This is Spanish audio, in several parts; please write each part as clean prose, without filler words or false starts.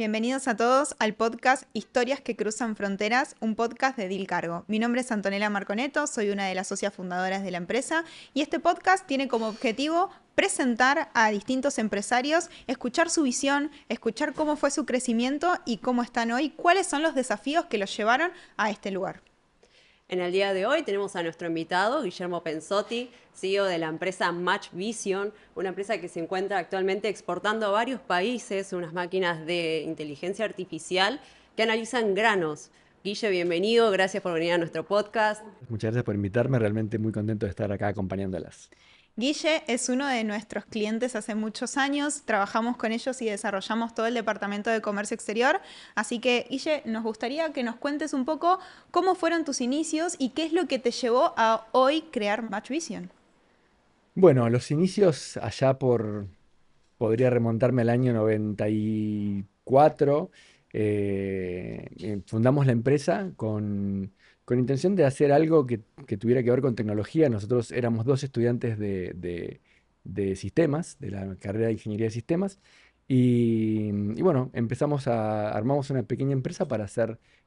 Bienvenidos a todos al podcast Historias que cruzan fronteras, un podcast de Dil Cargo. Mi nombre es Antonella Marconeto, soy una de las socias fundadoras de la empresa y este podcast tiene como objetivo presentar a distintos empresarios, escuchar su visión, escuchar cómo fue su crecimiento y cómo están hoy, cuáles son los desafíos que los llevaron a este lugar. En el día de hoy tenemos a nuestro invitado, Guillermo Pensotti, CEO de la empresa Match Vision, una empresa que se encuentra actualmente exportando a varios países unas máquinas de inteligencia artificial que analizan granos. Guille, bienvenido, gracias por venir a nuestro podcast. Muchas gracias por invitarme, realmente muy contento de estar acá acompañándolas. Guille es uno de nuestros clientes hace muchos años, trabajamos con ellos y desarrollamos todo el departamento de comercio exterior, así que Guille, nos gustaría que nos cuentes un poco cómo fueron tus inicios y qué es lo que te llevó a hoy crear Match Vision. Bueno, los inicios podría remontarme al año 94. Fundamos la empresa con intención de hacer algo que tuviera que ver con tecnología. Nosotros éramos dos estudiantes de sistemas, de la carrera de ingeniería de sistemas, y bueno, armamos una pequeña empresa para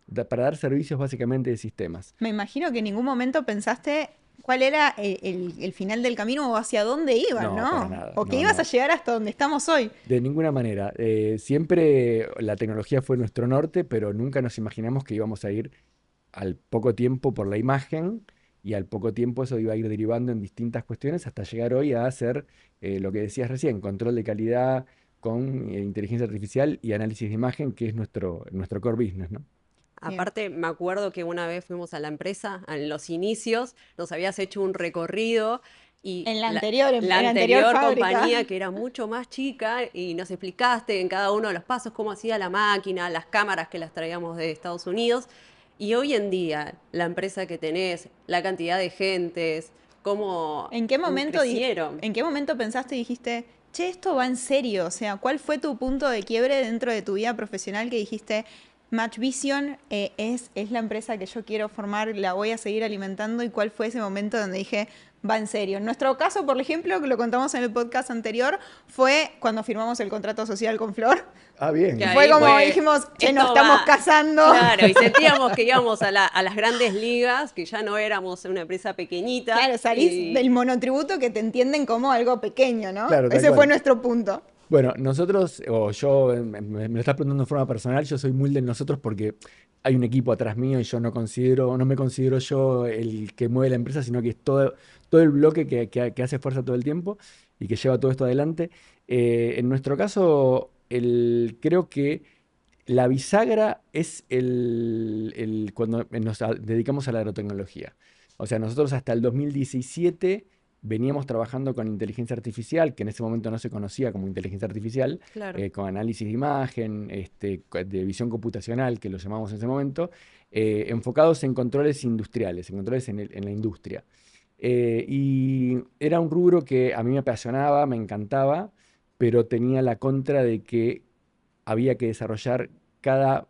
dar servicios básicamente de sistemas. Me imagino que en ningún momento pensaste cuál era el final del camino o hacia dónde iban, No, para ¿no? nada, O que no, ibas a no. llegar hasta donde estamos hoy. De ninguna manera. Siempre la tecnología fue nuestro norte, pero nunca nos imaginamos que íbamos a ir al poco tiempo por la imagen y al poco tiempo eso iba a ir derivando en distintas cuestiones hasta llegar hoy a hacer lo que decías recién, control de calidad con inteligencia artificial y análisis de imagen, que es nuestro core business, ¿no? Bien. Aparte, me acuerdo que una vez fuimos a la empresa, en los inicios, nos habías hecho un recorrido y En la la, anterior, en la la anterior anterior fábrica. compañía, que era mucho más chica, y nos explicaste en cada uno de los pasos cómo hacía la máquina, las cámaras que las traíamos de Estados Unidos. Y hoy en día, la empresa que tenés, la cantidad de gentes, ¿En qué cómo momento, crecieron. en qué momento pensaste y dijiste, che, esto va en serio? O sea, ¿cuál fue tu punto de quiebre dentro de tu vida profesional que dijiste, Match Vision es la empresa que yo quiero formar, la voy a seguir alimentando? ¿Y cuál fue ese momento donde dije, va en serio? En nuestro caso, por ejemplo, que lo contamos en el podcast anterior, fue cuando firmamos el contrato social con Flor. Ah, Que Y bien. fue ahí como fue, dijimos, che, nos esto estamos va, casando. claro, y sentíamos que íbamos a las grandes ligas, que ya no éramos una empresa pequeñita, Claro, salís del y monotributo que te entienden como algo pequeño, ¿no? Claro, tal Ese fue cual. nuestro punto. Bueno, nosotros, o yo, me lo estás preguntando de forma personal, yo soy muy de nosotros porque hay un equipo atrás mío y yo no me considero yo el que mueve la empresa, sino que es todo el bloque que hace fuerza todo el tiempo y que lleva todo esto adelante. En nuestro caso, creo que la bisagra es cuando nos dedicamos a la agrotecnología. O sea, nosotros hasta el 2017 veníamos trabajando con inteligencia artificial, que en ese momento no se conocía como inteligencia artificial, claro. con análisis de imagen, de visión computacional, que lo llamamos en ese momento, enfocados en controles industriales, en controles en la industria. Y era un rubro que a mí me apasionaba, me encantaba, pero tenía la contra de que había que desarrollar cada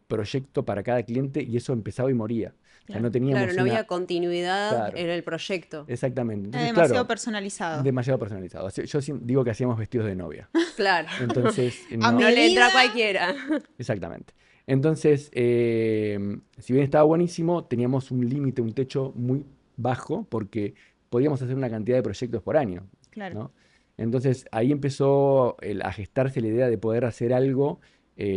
proyecto para cada cliente y eso empezaba y moría. O sea, no Claro. Claro, teníamos no una... había continuidad Claro, en el proyecto. exactamente. Era Entonces, demasiado claro, personalizado. demasiado personalizado. Yo digo que hacíamos vestidos de novia. Claro, Entonces, A no, no le entra a medida, cualquiera. exactamente. Entonces, si bien estaba buenísimo, teníamos un límite, un techo muy bajo porque podíamos hacer una cantidad de proyectos por año, claro. ¿no? Entonces, ahí empezó a gestarse la idea de poder hacer algo,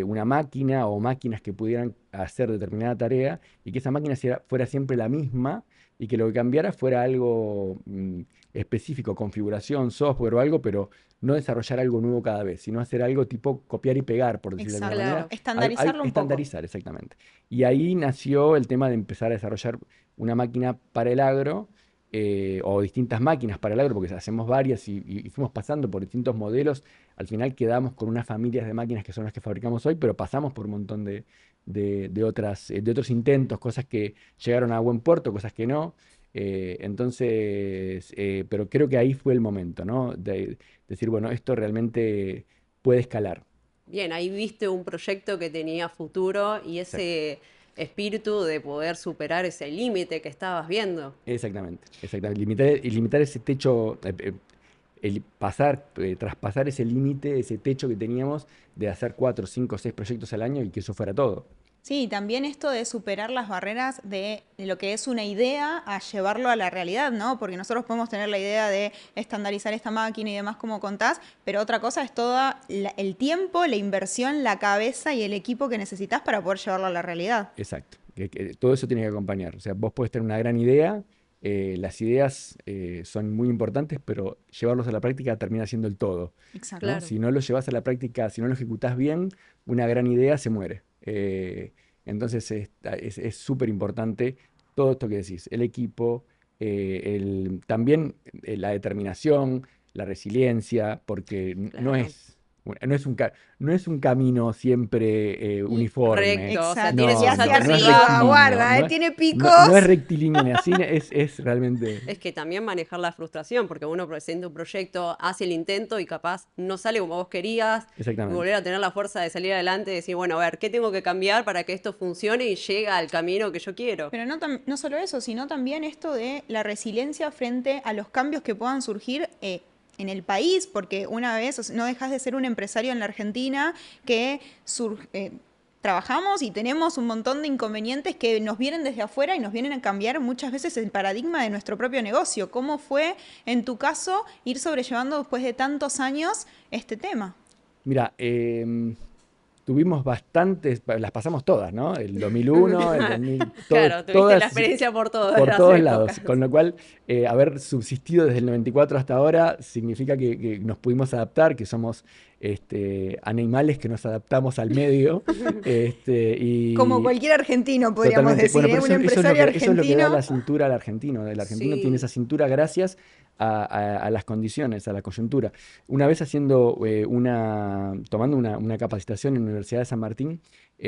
una máquina o máquinas que pudieran hacer determinada tarea y que esa máquina fuera siempre la misma y que lo que cambiara fuera algo específico, configuración, software o algo, pero no desarrollar algo nuevo cada vez, sino hacer algo tipo copiar y pegar, por decirlo de alguna Exacto. manera. Claro. Estandarizarlo un poco. Estandarizar, exactamente. Y ahí nació el tema de empezar a desarrollar una máquina para el agro, o distintas máquinas para el agro, porque hacemos varias y fuimos pasando por distintos modelos. Al final quedamos con unas familias de máquinas que son las que fabricamos hoy, pero pasamos por un montón de otros intentos, cosas que llegaron a buen puerto, cosas que no. Pero creo que ahí fue el momento, ¿no? De decir, bueno, esto realmente puede escalar. Bien, ahí viste un proyecto que tenía futuro y Exacto. ese espíritu de poder superar ese límite que estabas viendo. Exactamente, exactamente. Y limitar ese techo. traspasar ese límite, ese techo que teníamos de hacer 4, 5, 6 proyectos al año y que eso fuera todo. Sí, también esto de superar las barreras de lo que es una idea a llevarlo a la realidad, ¿no? Porque nosotros podemos tener la idea de estandarizar esta máquina y demás como contás, pero otra cosa es todo el tiempo, la inversión, la cabeza y el equipo que necesitas para poder llevarlo a la realidad. Exacto. Todo eso tiene que acompañar. O sea, vos podés tener una gran idea, las ideas son muy importantes, pero llevarlos a la práctica termina siendo el todo, Exacto. ¿no? Claro. Si no lo llevas a la práctica, si no lo ejecutás bien, una gran idea se muere. Entonces es súper importante todo esto que decís, el equipo, también la determinación, la resiliencia, porque Claro. no es un camino siempre uniforme. Recto, o sea, tiene Exacto. Y sus No, hacia no, no es arriba, altibajos. rectilíneo, guarda, tiene no es picos. rectilíneo ni así, es realmente, Es que también manejar la frustración, porque uno presenta un proyecto, hace el intento y capaz no sale como vos querías, y exactamente. volver a tener la fuerza de salir adelante y decir, bueno, a ver, ¿qué tengo que cambiar para que esto funcione y llegue al camino que yo quiero? Pero no solo eso, sino también esto de la resiliencia frente a los cambios que puedan surgir en el país, porque una vez, o sea, no dejas de ser un empresario en la Argentina que trabajamos y tenemos un montón de inconvenientes que nos vienen desde afuera y nos vienen a cambiar muchas veces el paradigma de nuestro propio negocio. ¿Cómo fue, en tu caso, ir sobrellevando después de tantos años este tema? Mira, tuvimos bastantes, las pasamos todas, ¿no? El 2001, el 2000, Claro, tuviste la todas, experiencia por por las todos épocas. lados. Con lo cual, haber subsistido desde el 94 hasta ahora significa que nos pudimos adaptar, que somos animales que nos adaptamos al medio. Como Y cualquier argentino, podríamos totalmente. Bueno, decir, ¿eh? pero Un eso empresario es lo que da argentino. la cintura al argentino. El argentino tiene esa Sí. cintura gracias a las condiciones, a la coyuntura. Una vez tomando una capacitación en la Universidad de San Martín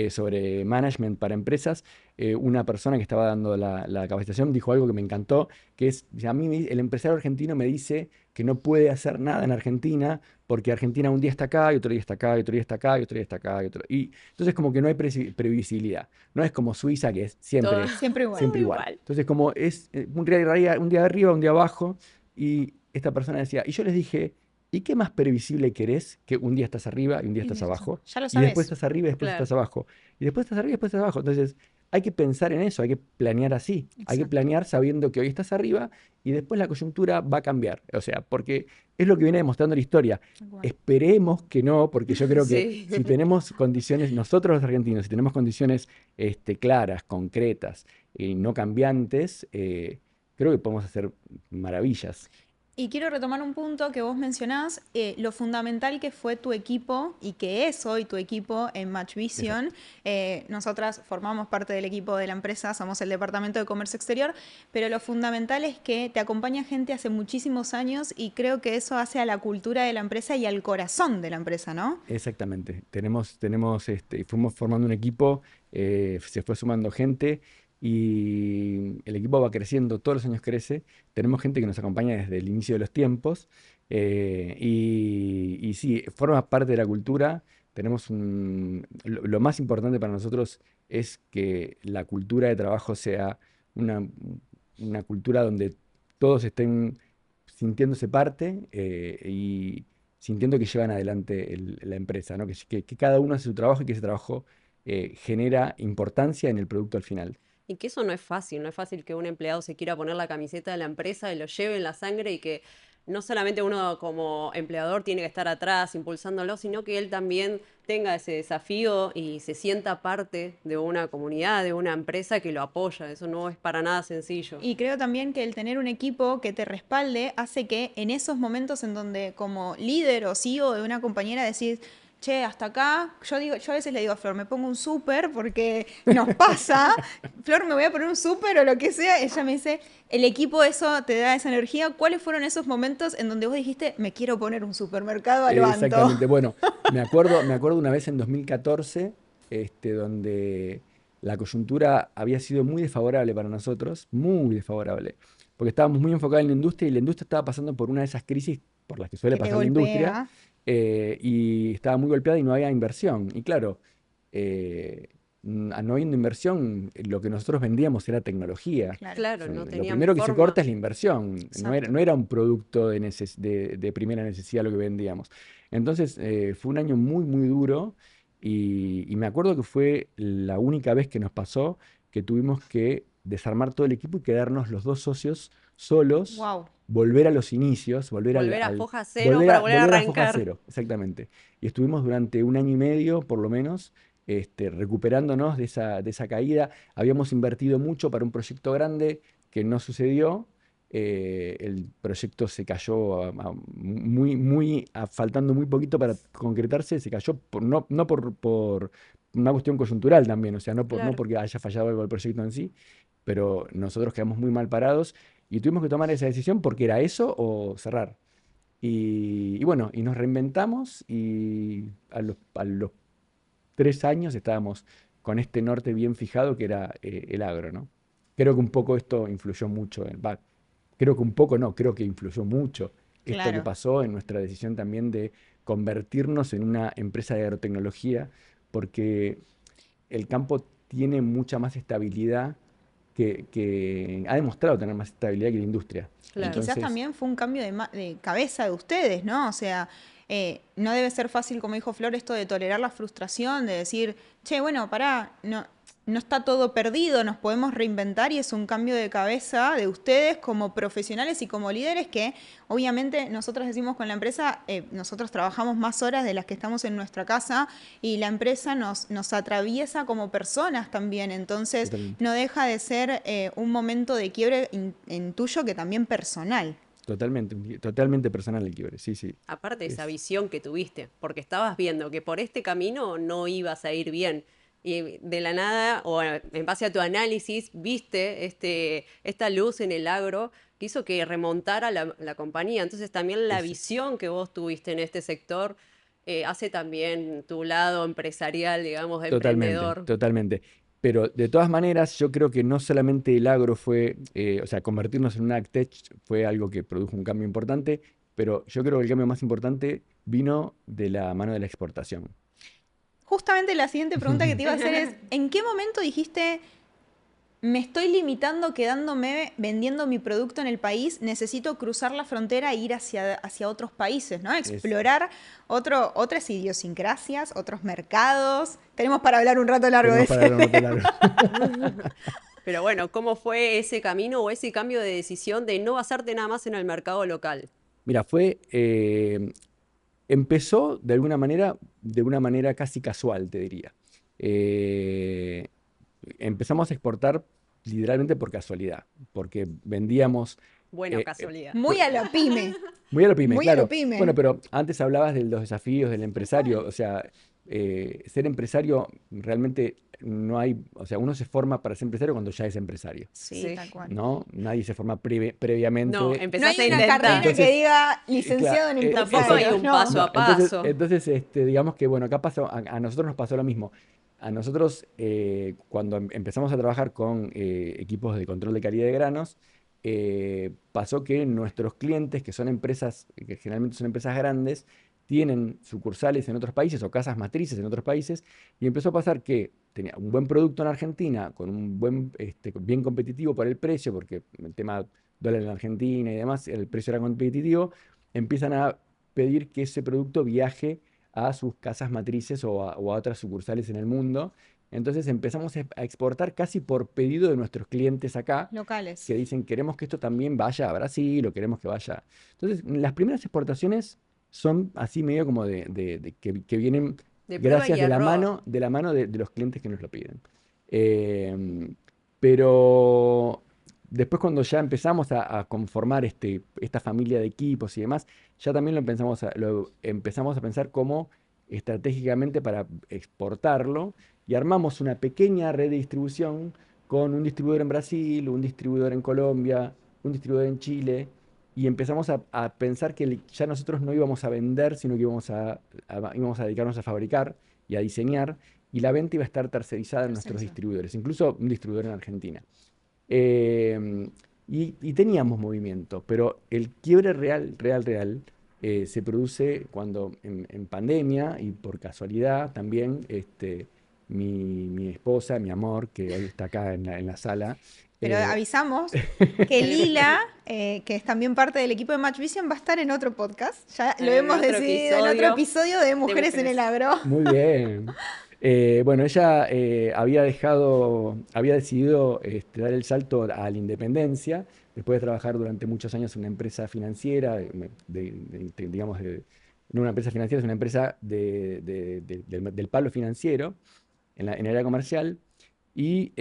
sobre management para empresas, una persona que estaba dando la capacitación dijo algo que me encantó, que es, dice, a mí el empresario argentino me dice que no puede hacer nada en Argentina porque Argentina un día está acá y otro día está acá y otro día está acá y otro día está acá y entonces como que no hay previsibilidad. No es como Suiza que es Todo, siempre, Siempre igual. todo siempre igual. igual. Entonces como es un día arriba, un día abajo y esta persona decía, y yo les dije, ¿y qué más previsible querés que un día estás arriba y un día Y estás listo. abajo? Ya lo Y después sabes. estás arriba y después estás Claro. abajo. Y después estás arriba y después estás abajo. Entonces hay que pensar en eso, hay que planear así. Hay que Exacto. planear sabiendo que hoy estás arriba y después la coyuntura va a cambiar. O sea, porque es lo que viene demostrando la historia. Tal cual. Esperemos que no, porque yo creo que Sí. si tenemos condiciones, nosotros los argentinos, si tenemos condiciones claras, concretas y no cambiantes, creo que podemos hacer maravillas. Y quiero retomar un punto que vos mencionás, lo fundamental que fue tu equipo y que es hoy tu equipo en Match Vision. Exacto. Nosotras formamos parte del equipo de la empresa, somos el departamento de comercio exterior, pero lo fundamental es que te acompaña gente hace muchísimos años y creo que eso hace a la cultura de la empresa y al corazón de la empresa, ¿no? Exactamente. Fuimos formando un equipo, se fue sumando gente y el equipo va creciendo, todos los años crece. Tenemos gente que nos acompaña desde el inicio de los tiempos y sí, forma parte de la cultura. Lo más importante para nosotros es que la cultura de trabajo sea una, una cultura donde todos estén sintiéndose parte y sintiendo que llevan adelante la empresa, ¿no? Que cada uno hace su trabajo y que ese trabajo genera importancia en el producto al final. Y que eso no es fácil, no es fácil que un empleado se quiera poner la camiseta de la empresa y lo lleve en la sangre y que no solamente uno como empleador tiene que estar atrás impulsándolo, sino que él también tenga ese desafío y se sienta parte de una comunidad, de una empresa que lo apoya. Eso no es para nada sencillo. Y creo también que el tener un equipo que te respalde hace que en esos momentos en donde como líder o CEO de una compañera decís, che, hasta acá, yo a veces le digo a Flor, me pongo un súper porque nos pasa, Flor, me voy a poner un súper o lo que sea, ella me dice, el equipo eso te da esa energía, ¿cuáles fueron esos momentos en donde vos dijiste, me quiero poner un supermercado al banto? Exactamente. Bueno, me acuerdo una vez en 2014, donde la coyuntura había sido muy desfavorable para nosotros, muy desfavorable, porque estábamos muy enfocados en la industria y la industria estaba pasando por una de esas crisis por las que suele Que te pasar la industria, golpea. y estaba muy golpeada y no había inversión. Y claro, eh, no habiendo inversión, lo que nosotros vendíamos era tecnología. Claro. Claro, no Lo tenían primero que se forma. corta es la inversión, no Exacto. no era un producto de primera necesidad lo que vendíamos. Entonces fue un año muy, muy duro y me acuerdo que fue la única vez que nos pasó que tuvimos que desarmar todo el equipo y quedarnos los dos socios solos, Wow. volver a los inicios, Volver a foja cero para volver a volver a foja arrancar. cero, exactamente. Y estuvimos durante un año y medio, por lo menos, recuperándonos de esa caída. Habíamos invertido mucho para un proyecto grande que no sucedió. El proyecto se cayó faltando muy poquito para concretarse, se cayó no por una cuestión coyuntural también, o sea, no Claro. porque haya fallado algo el proyecto en sí, pero nosotros quedamos muy mal parados y tuvimos que tomar esa decisión porque era eso o cerrar. Y bueno, y nos reinventamos y a los 3 años estábamos con este norte bien fijado que era el agro, ¿no? Creo que un poco esto influyó mucho, creo que un poco no, creo que influyó mucho esto que Claro. pasó en nuestra decisión también de convertirnos en una empresa de agrotecnología, porque el campo tiene mucha más estabilidad que ha demostrado tener más estabilidad que la industria. Y Claro. quizás Entonces, también fue un cambio de cabeza de ustedes, ¿no? O sea, no debe ser fácil, como dijo Flor, esto de tolerar la frustración, de decir, che, bueno, pará, no está todo perdido, nos podemos reinventar y es un cambio de cabeza de ustedes como profesionales y como líderes que obviamente nosotros decimos con la empresa, nosotros trabajamos más horas de las que estamos en nuestra casa y la empresa nos atraviesa como personas también, entonces totalmente. no deja de ser un momento de quiebre en tuyo que también personal. Totalmente, totalmente personal el quiebre, sí, sí. Aparte de esa Es, visión que tuviste, porque estabas viendo que por este camino no ibas a ir bien. Y de la nada, o en base a tu análisis, viste esta luz en el agro que hizo que remontara la compañía. Entonces también la es visión que vos tuviste en este sector hace también tu lado empresarial, digamos, de totalmente, emprendedor. totalmente. Pero de todas maneras, yo creo que no solamente el agro fue, o sea, convertirnos en un agtech fue algo que produjo un cambio importante, pero yo creo que el cambio más importante vino de la mano de la exportación. Justamente la siguiente pregunta que te iba a hacer es, ¿en qué momento dijiste, me estoy limitando quedándome vendiendo mi producto en el país, necesito cruzar la frontera e ir hacia otros países, ¿no? Es, Explorar otras idiosincrasias, otros mercados. Tenemos para hablar un rato largo de tenemos para ese dar un rato tema. largo. Pero bueno, ¿cómo fue ese camino o ese cambio de decisión de no basarte nada más en el mercado local? Mira, empezó de una manera casi casual, te diría. Eh, Empezamos a exportar literalmente por casualidad, porque vendíamos, Bueno, eh, eh, casualidad. Muy a la pyme, muy a lo pyme, muy a lo claro. Bueno, pyme. pero antes hablabas de los desafíos del Tal empresario, cual. o sea, ser empresario realmente no hay, o sea, uno se forma para ser empresario cuando ya es empresario, Sí, Sí. tal cual. ¿no? Nadie se forma No, previamente. No empezás hay a una carrera intentar. que Entonces, diga licenciado en Tampoco hay empresarios, un no. paso no, a paso. digamos que, bueno, acá pasó, a nosotros nos pasó lo mismo. A nosotros, cuando empezamos a trabajar con equipos de control de calidad de granos, pasó que nuestros clientes, que son empresas, que generalmente son empresas grandes, tienen sucursales en otros países o casas matrices en otros países, y empezó a pasar que tenía un buen producto en Argentina, con un bien competitivo por el precio, porque el tema dólar en Argentina y demás, el precio era competitivo, empiezan a pedir que ese producto viaje a sus casas matrices o a otras sucursales en el mundo. Entonces empezamos a exportar casi por pedido de nuestros clientes acá, Locales. que dicen queremos que esto también vaya a Brasil o queremos que vaya. Entonces, las primeras exportaciones son así medio como que vienen De prueba gracias y error. de la mano de los clientes que nos lo piden. Em, pero después cuando ya empezamos a conformar esta familia de equipos y demás, ya también lo empezamos a pensar como estratégicamente para exportarlo y armamos una pequeña red de distribución con un distribuidor en Brasil, un distribuidor en Colombia, un distribuidor en Chile y empezamos a pensar que ya nosotros no íbamos a vender, sino que íbamos a dedicarnos a fabricar y a diseñar y la venta iba a estar tercerizada en nuestros Tercerizado. distribuidores, incluso un distribuidor en Argentina. Eh, y teníamos movimiento, pero el quiebre real, se produce cuando en pandemia y por casualidad también, mi esposa, mi amor, que hoy está acá en la sala. Pero avisamos que Lila, que es también parte del equipo de Match Vision, va a estar en otro podcast. Ya lo hemos decidido en otro episodio de Mujeres en el Agro. Muy bien. Bueno, ella había decidido dar el salto a la independencia, después de trabajar durante muchos años en una empresa financiera, digamos, no una empresa financiera, es una empresa del palo financiero en el área comercial, y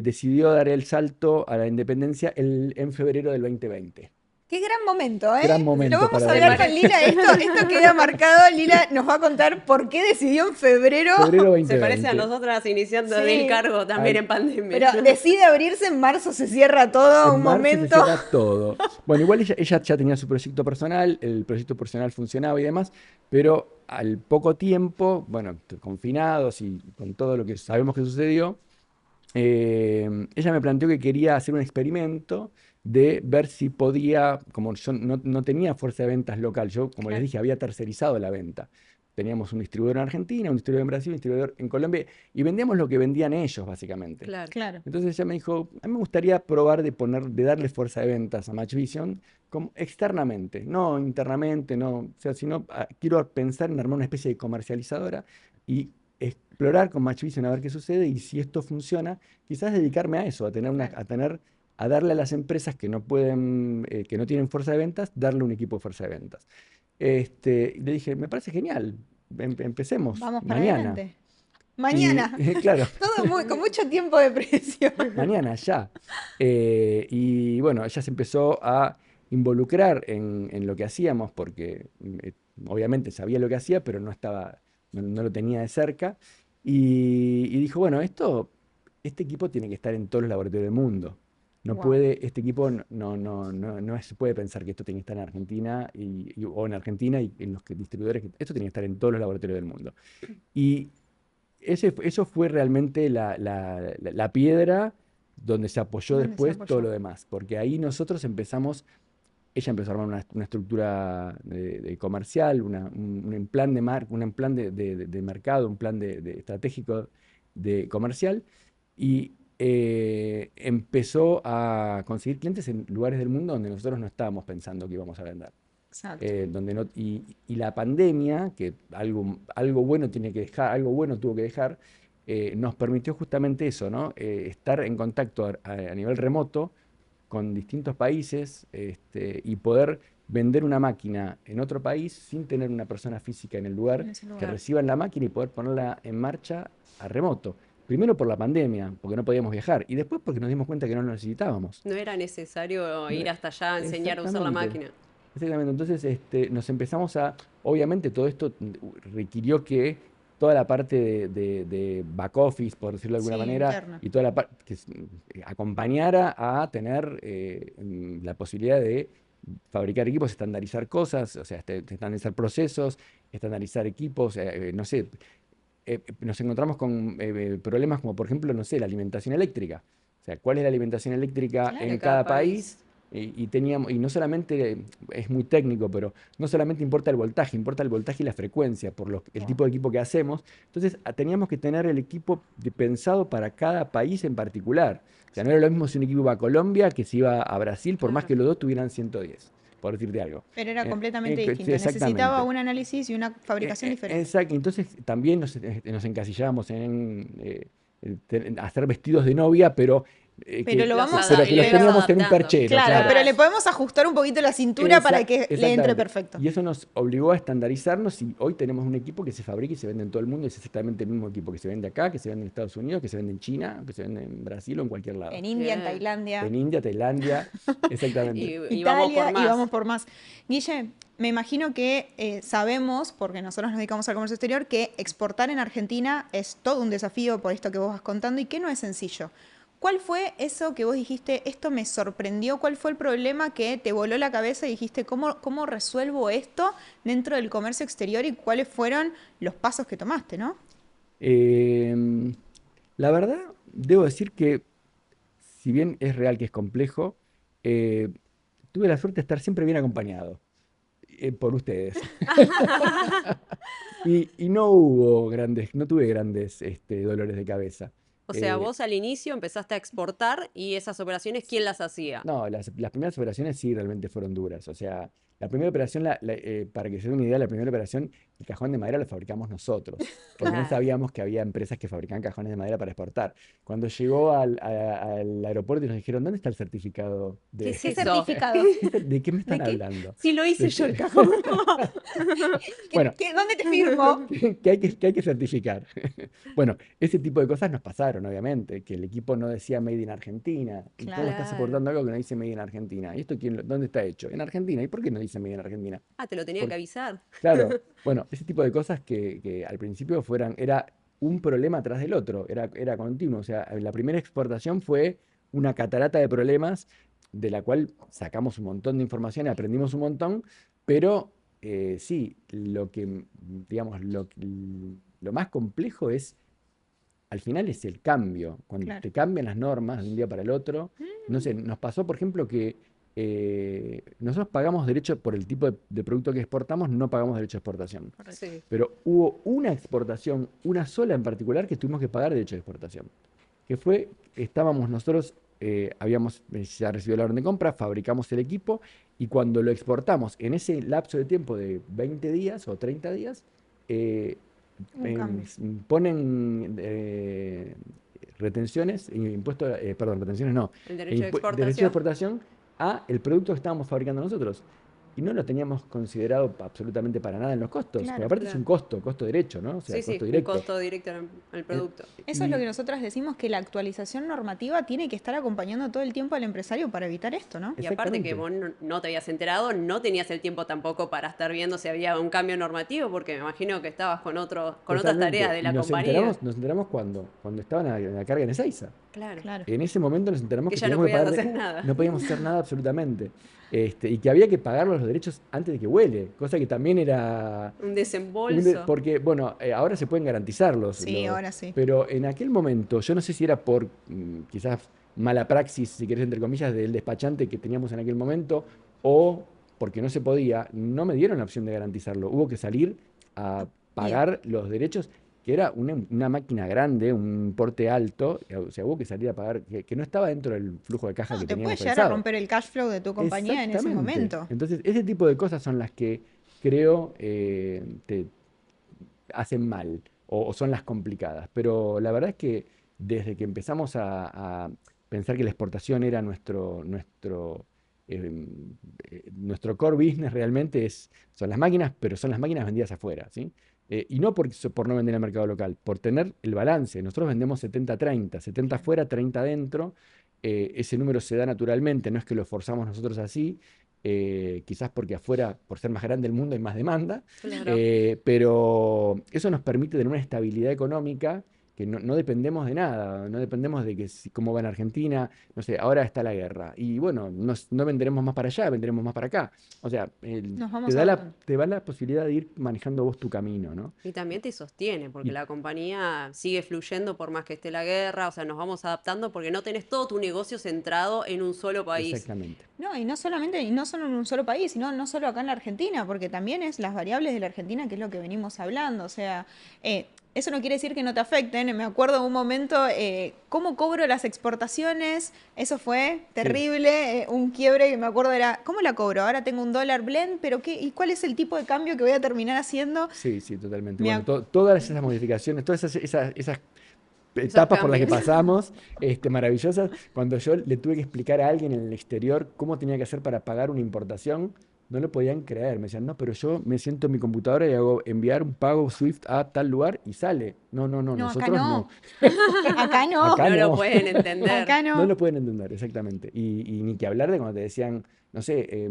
decidió dar el salto a la independencia en febrero del 2020. Qué gran momento, ¿eh? Gran momento Lo vamos para a hablar dar. con Lila. Esto queda marcado. Lila nos va a contar por qué decidió en febrero. Febrero 2020. Se parece a nosotras iniciando Sí. el cargo también en pandemia. Pero decide abrirse en marzo, se cierra todo, En un marzo se momento. cierra todo. Bueno, igual ella ya tenía su proyecto personal, el proyecto personal funcionaba y demás, pero al poco tiempo, bueno, confinados y con todo lo que sabemos que sucedió, ella me planteó que quería hacer un experimento de ver si podía, como yo no tenía fuerza de ventas local, yo, como les dije, había tercerizado la venta. Teníamos un distribuidor en Argentina, un distribuidor en Brasil, un distribuidor en Colombia, y vendíamos lo que vendían ellos, básicamente. Claro. Entonces ella me dijo, a mí me gustaría probar de darle fuerza de ventas a Match Vision como externamente, no internamente, no, o sea, sino quiero pensar en armar una especie de comercializadora y explorar con Match Vision a ver qué sucede, y si esto funciona, quizás dedicarme a eso, a darle a las empresas que no pueden, que no tienen fuerza de ventas, darle un equipo de fuerza de ventas. Le dije, me parece genial, empecemos Vamos para mañana. adelante. Mañana. Claro. Todo con mucho tiempo de presión. Mañana, ya. Y bueno, ella se empezó a involucrar en lo que hacíamos, porque obviamente sabía lo que hacía, pero no lo tenía de cerca. Y dijo, bueno, este equipo tiene que estar en todos los laboratorios del mundo. Este equipo no se puede pensar que esto tiene que estar en Argentina o en Argentina y en los distribuidores. Esto tiene que estar en todos los laboratorios del mundo. Y eso fue realmente la piedra donde se apoyó después todo lo demás, porque ahí ella empezó a armar una estructura de comercial, un plan de mercado, un plan estratégico de comercial, y empezó a conseguir clientes en lugares del mundo donde nosotros no estábamos pensando que íbamos a vender. Exacto. Y la pandemia, que algo bueno tuvo que dejar, nos permitió justamente eso, ¿no? Estar en contacto a nivel remoto con distintos países, y poder vender una máquina en otro país sin tener una persona física en el lugar que reciba la máquina y poder ponerla en marcha a remoto. Primero por la pandemia, porque no podíamos viajar, y después porque nos dimos cuenta que no lo necesitábamos. No era necesario ir hasta allá a enseñar a usar la máquina. Exactamente, entonces nos empezamos obviamente todo esto requirió que toda la parte de back office, por decirlo de alguna manera, interna. y toda la parte que acompañara a tener la posibilidad de fabricar equipos, estandarizar cosas, o sea, estandarizar procesos, estandarizar equipos, no sé, nos encontramos con problemas como, por ejemplo, no sé, la alimentación eléctrica. O sea, ¿cuál es la alimentación eléctrica en cada país? Y no solamente, es muy técnico, pero no solamente importa el voltaje y la frecuencia por el tipo de equipo que hacemos. Entonces teníamos que tener el equipo pensado para cada país en particular. O sea, no era lo mismo si un equipo iba a Colombia que si iba a Brasil, por más que los dos tuvieran 110, por decirte algo. Pero era completamente distinto. Exactamente. Necesitaba un análisis y una fabricación diferente. Exacto. Entonces también nos encasillábamos en hacer vestidos de novia, pero pero lo vamos pero que los teníamos en un adaptando. perchero. Claro, pero le podemos ajustar un poquito la cintura para que le entre Exactamente. perfecto. Y eso nos obligó a estandarizarnos, y hoy tenemos un equipo que se fabrica y se vende en todo el mundo. Es exactamente el mismo equipo que se vende acá, que se vende en Estados Unidos, que se vende en China, que se vende en Brasil o en cualquier lado. En India, en Bien. Tailandia. En India, Tailandia, exactamente. Y vamos Italia por más. y vamos por más. Guille, me imagino que sabemos, porque nosotros nos dedicamos al comercio exterior, que exportar en Argentina es todo un desafío por esto que vos vas contando y que no es sencillo. ¿Cuál fue eso que vos dijiste, esto me sorprendió? ¿Cuál fue el problema que te voló la cabeza y dijiste, ¿cómo resuelvo esto dentro del comercio exterior, y cuáles fueron los pasos que tomaste, ¿no? La verdad, debo decir que, si bien es real que es complejo, tuve la suerte de estar siempre bien acompañado por ustedes. Y no hubo no tuve grandes dolores de cabeza. O sea, Eh, vos al inicio empezaste a exportar y esas operaciones, ¿quién las hacía? No, las primeras operaciones sí realmente fueron duras. O sea, la primera operación, para que se den una idea, la primera operación, el cajón de madera lo fabricamos nosotros, porque no Claro. sabíamos que había empresas que fabricaban cajones de madera para exportar. Cuando llegó al aeropuerto y nos dijeron, ¿dónde está el certificado ¿Qué de... es ¿Qué eso? certificado? ¿De qué me están ¿De qué? hablando? Si lo hice ¿De yo el qué? cajón. Bueno, ¿Dónde te firmo? que hay que certificar. Bueno, ese tipo de cosas nos pasaron, obviamente, que el equipo no decía Made in Argentina. ¿Y cómo Claro. estás Claro. soportando algo que no dice Made in Argentina? ¿Y esto dónde está hecho? En Argentina. ¿Y por qué no dice Made in Argentina? Ah, te lo tenía que Por- avisar. claro, bueno, ese tipo de cosas que al principio era un problema tras del otro, era continuo. O sea, la primera exportación fue una catarata de problemas de la cual sacamos un montón de información, aprendimos un montón, pero sí, digamos, lo más complejo al final es el cambio. Cuando Claro. te cambian las normas de un día para el otro. No sé, nos pasó, por ejemplo, que nosotros pagamos derecho por el tipo de producto que exportamos, no pagamos derecho de exportación. Correcto. Sí. Pero hubo una exportación, una sola en particular, que tuvimos que pagar derecho de exportación. Que fue, estábamos nosotros, habíamos ya recibido la orden de compra, fabricamos el equipo y cuando lo exportamos en ese lapso de tiempo de 20 días o 30 días, eh, Un cambio. ponen retenciones, impuestos, perdón, retenciones no, El derecho de derecho de exportación. exportación a el producto que estábamos fabricando nosotros. Y no lo teníamos considerado absolutamente para nada en los costos, porque Claro. aparte es un Claro. costo derecho, ¿no? O sea, Sí, costo sí, un directo. costo directo al Eh, producto. Eso es lo y que nosotras decimos, que la actualización normativa tiene que estar acompañando todo el tiempo al empresario para evitar esto, ¿no? Y aparte que exactamente, vos no te habías enterado, no tenías el tiempo tampoco para estar viendo si había un cambio normativo, porque me imagino que estabas con otras tareas totalmente. de Y la compañía. nos enteramos cuando estaban a la carga en Ezeiza. Claro. Claro. En ese momento nos enteramos Que que ya no teníamos que podías pagarle, hacer nada. no podíamos hacer nada absolutamente. Y que había que pagar los derechos antes de que huele, cosa que también era Un desembolso. porque, bueno, ahora se pueden garantizar Sí, ahora sí. pero en aquel momento, yo no sé si era por quizás mala praxis, si querés, entre comillas, del despachante que teníamos en aquel momento, o porque no se podía, no me dieron la opción de garantizarlo. Hubo que salir a Bien. pagar los derechos, que era una máquina grande, un porte alto, o sea, hubo que salir a pagar, que no estaba dentro del flujo de caja No, que te puede teníamos llegar a pensado. romper el cash flow de tu compañía en ese Exactamente. momento. Entonces, ese tipo de cosas son las que creo te hacen mal o son las complicadas. Pero la verdad es que desde que empezamos a pensar que la exportación era eh, nuestro core business realmente son las máquinas, pero son las máquinas vendidas afuera, ¿sí? Y no por no vender en el mercado local, por tener el balance. Nosotros vendemos 70-30, 70 Claro. afuera, 30 adentro. Ese número se da naturalmente, no es que lo forzamos nosotros así, quizás porque afuera, por ser más grande el mundo, hay más demanda, Claro. pero eso nos permite tener una estabilidad económica que no dependemos de nada, no dependemos de cómo va en Argentina, no sé, ahora está la guerra, y bueno, no venderemos más para allá, venderemos más para acá. O sea, Nos te vamos da la, adaptando. te da la posibilidad de ir manejando vos tu camino, ¿no? Y también te sostiene, porque Y la compañía sigue fluyendo por más que esté la guerra, o sea, nos vamos adaptando porque no tenés todo tu negocio centrado en un solo país. exactamente. No, y no solamente, y no solo en un solo país, sino no solo acá en la Argentina, porque también es las variables de la Argentina, que es lo que venimos hablando. O sea, eso no quiere decir que no te afecten. Me acuerdo de un momento, cómo cobro las exportaciones, eso fue Sí, terrible, un quiebre que me acuerdo era, ¿cómo la cobro? Ahora tengo un dólar blend, pero ¿qué? ¿Y cuál es el tipo de cambio que voy a terminar haciendo? sí, sí, totalmente. Me Bueno, ac- todas esas modificaciones, todas esas Esos etapas por las que cambios. pasamos, maravillosas, cuando yo le tuve que explicar a alguien en el exterior cómo tenía que hacer para pagar una importación, no lo podían creer. Me decían, no, pero yo me siento en mi computadora y hago enviar un pago Swift a tal lugar y sale. No, no, no, no, acá nosotros no. no, acá no, Acá No lo no. pueden entender. acá No no. lo pueden entender, exactamente. Y ni que hablar de cuando te decían, no sé,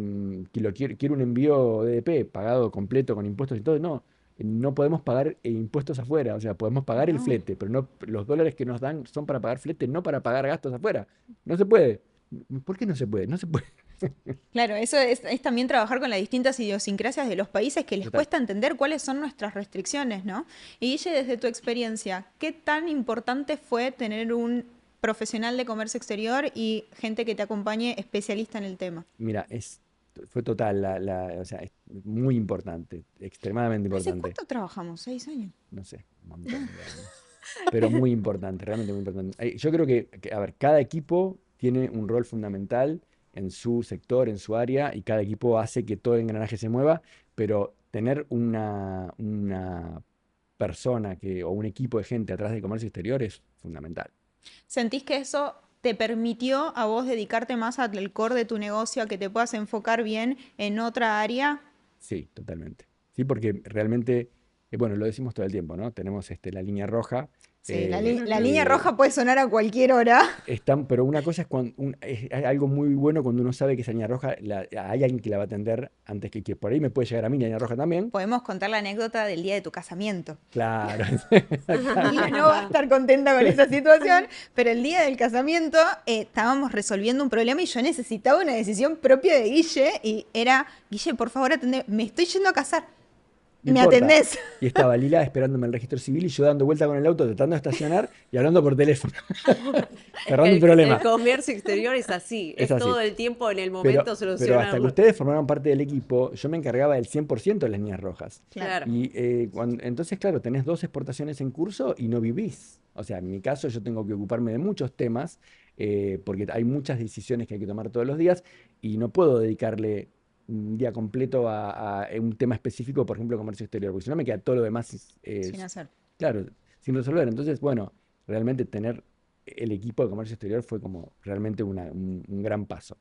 quiero un envío DDP pagado completo con impuestos y todo. No, no podemos pagar impuestos afuera. O sea, podemos pagar el No. flete, pero no, los dólares que nos dan son para pagar flete, no para pagar gastos afuera. No se puede. ¿Por qué no se puede? No se puede. Claro, eso es también trabajar con las distintas idiosincrasias de los países que les Total. cuesta entender cuáles son nuestras restricciones, ¿no? Y Guille, desde tu experiencia, ¿qué tan importante fue tener un profesional de comercio exterior y gente que te acompañe especialista en el tema? Mira, es fue total, o sea, es muy importante, extremadamente ¿Hace importante. cuánto trabajamos? 6 años. No sé, un montón de años. Pero muy importante, realmente muy importante. Yo creo a ver, cada equipo tiene un rol fundamental en su sector, en su área, y cada equipo hace que todo el engranaje se mueva, pero tener una persona o un equipo de gente atrás de comercio exterior es fundamental. ¿Sentís que eso te permitió a vos dedicarte más al core de tu negocio, a que te puedas enfocar bien en otra área? Sí, totalmente. Sí, porque realmente, bueno, lo decimos todo el tiempo, ¿no? Tenemos la línea roja. Sí, eh, la línea eh, roja puede sonar a cualquier hora. pero una cosa es es algo muy bueno cuando uno sabe que esa línea roja hay alguien que la va a atender antes que por ahí me puede llegar a mí la línea roja también. Podemos contar la anécdota del día de tu casamiento. Claro, acá. Lila no va a estar contenta con esa situación, pero el día del casamiento estábamos resolviendo un problema y yo necesitaba una decisión propia de Guille y era, Guille, por favor, atendé, me estoy yendo a casar, No ¿me importa. atendés? Y estaba Lila esperándome en el registro civil y yo dando vuelta con el auto, tratando de estacionar y hablando por teléfono, Es que cerrando un el problema. comercio exterior es así, Es es así. todo el tiempo en el Pero, momento pero hasta que solucionarlo. ustedes formaron parte del equipo, yo me encargaba del 100% de las líneas rojas. Claro. Claro. Y entonces, claro, tenés 2 exportaciones en curso y no vivís. O sea, en mi caso yo tengo que ocuparme de muchos temas porque hay muchas decisiones que hay que tomar todos los días y no puedo dedicarle un día completo a un tema específico, por ejemplo, comercio exterior, porque si no me queda todo lo demás, Sin hacer. claro, sin resolver. Entonces, bueno, realmente tener el equipo de comercio exterior fue como realmente un gran paso.